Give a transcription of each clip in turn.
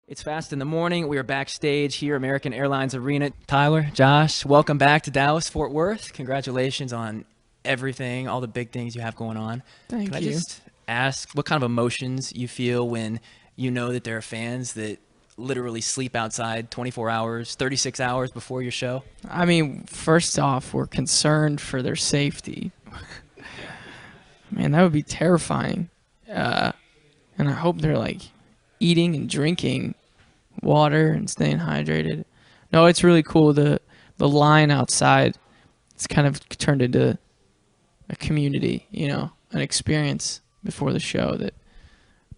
It's Fast in the Morning. We are backstage here, American Airlines Arena. Tyler, Josh, welcome back to Dallas, Fort Worth. Congratulations on everything, all the big things you have going on. Thank you. Can I just ask what kind of emotions you feel when you know that there are fans that literally sleep outside 24 hours, 36 hours before your show? I mean, first off, we're concerned for their safety. Man, that would be terrifying. And I hope they're like eating and drinking water and staying hydrated. No, it's really cool. The line outside, it's kind of turned into a community, you know, an experience before the show that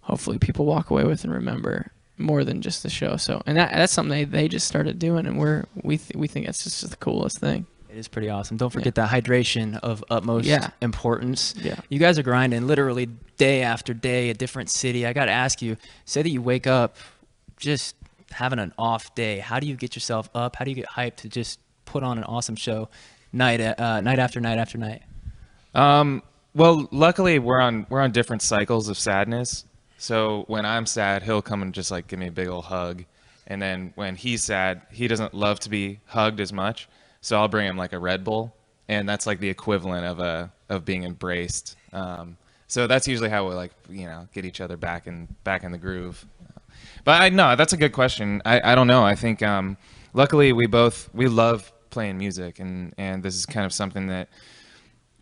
hopefully people walk away with and remember more than just the show. So, and that's something they just started doing, and we think that's just the coolest thing. It is pretty awesome. Don't forget that hydration of utmost importance. Yeah. You guys are grinding literally day after day, a different city. I got to ask you, say that you wake up just having an off day. How do you get yourself up? How do you get hyped to just put on an awesome show night after night after night? Well, luckily we're on different cycles of sadness. So when I'm sad, he'll come and just like give me a big old hug. And then when he's sad, he doesn't love to be hugged as much. So I'll bring him like a Red Bull, and that's like the equivalent of being embraced. So that's usually how we like, you know, get each other back in the groove. But no, that's a good question. I don't know. I think luckily we love playing music, and this is kind of something that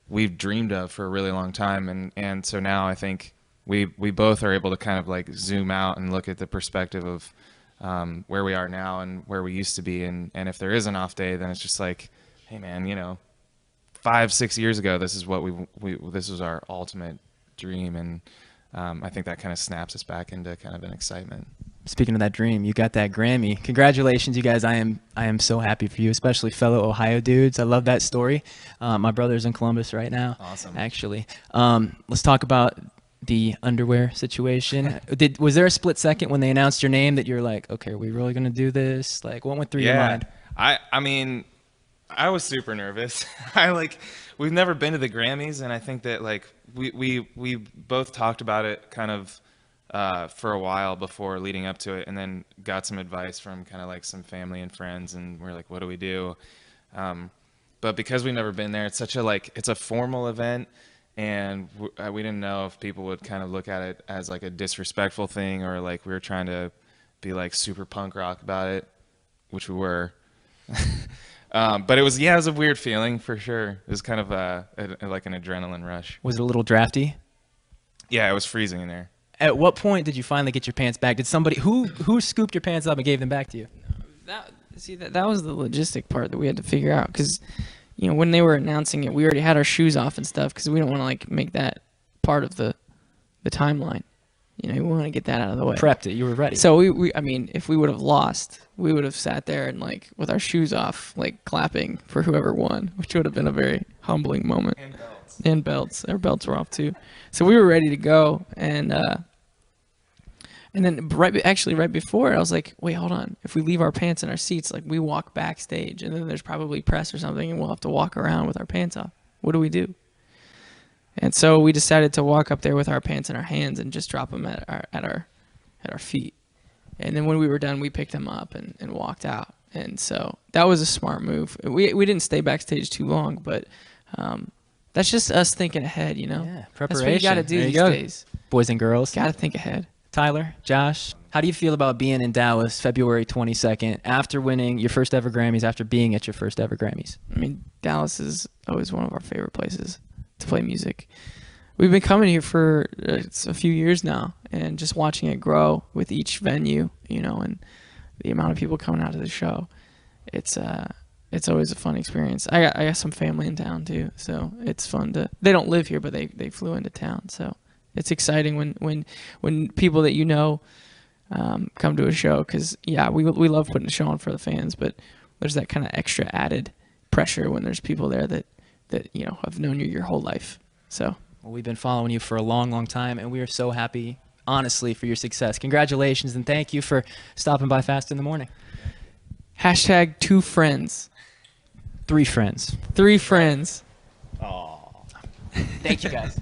we've dreamed of for a really long time, and so now I think we both are able to kind of like zoom out and look at the perspective of where we are now and where we used to be, and if there is an off day, then it's just like, hey man, you know, 5-6 years ago this is what this was our ultimate dream, and I think that kind of snaps us back into kind of an excitement. Speaking of that dream, you got that Grammy. Congratulations, you guys. I am so happy for you, especially fellow Ohio dudes. I love that story. My brother's in Columbus right now. Awesome. Actually. Let's talk about the underwear situation. Was there a split second when they announced your name that you're like, okay, are we really going to do this? Like, what went through your mind? I mean, I was super nervous. We've never been to the Grammys, and I think that like we both talked about it kind of for a while before leading up to it, and then got some advice from kind of like some family and friends, and we're like, what do we do? But because we've never been there, it's such a it's a formal event, and we didn't know if people would kind of look at it as like a disrespectful thing, or like we were trying to be like super punk rock about it, which we were. But it was a weird feeling for sure. It was kind of like an adrenaline rush. Was it a little drafty? Yeah, it was freezing in there. At what point did you finally get your pants back? Did somebody who scooped your pants up and gave them back to you? That was the logistic part that we had to figure out, because you know, when they were announcing it, we already had our shoes off and stuff, because we don't want to like make that part of the timeline. You know, we want to get that out of the way. Prepped it. You were ready. So I mean, if we would have lost, we would have sat there and like with our shoes off, like clapping for whoever won, which would have been a very humbling moment. And belts. Our belts were off too. So we were ready to go, and then right before it, I was like, wait, hold on. If we leave our pants in our seats, like we walk backstage, and then there's probably press or something, and we'll have to walk around with our pants off. What do we do? And so we decided to walk up there with our pants in our hands and just drop them at our feet. And then when we were done, we picked them up and walked out. And so that was a smart move. We didn't stay backstage too long, but that's just us thinking ahead, you know? Yeah, preparation. That's what you got to do these days. Boys and girls. Got to think ahead. Tyler, Josh, how do you feel about being in Dallas February 22nd after winning your first ever Grammys, after being at your first ever Grammys? I mean, Dallas is always one of our favorite places to play music. We've been coming here for a few years now, and just watching it grow with each venue, you know, and the amount of people coming out to the show. It's always a fun experience. I got some family in town too, so it's fun to. They don't live here, but they flew into town, so it's exciting when people that you know come to a show, because we love putting a show on for the fans, but there's that kind of extra added pressure when there's people there that you know have known you your whole life. So. Well, we've been following you for a long, long time, and we are so happy, honestly, for your success. Congratulations, and thank you for stopping by Fast in the Morning. # 2 friends. 3 friends. 3 friends. Aww. Thank you, guys.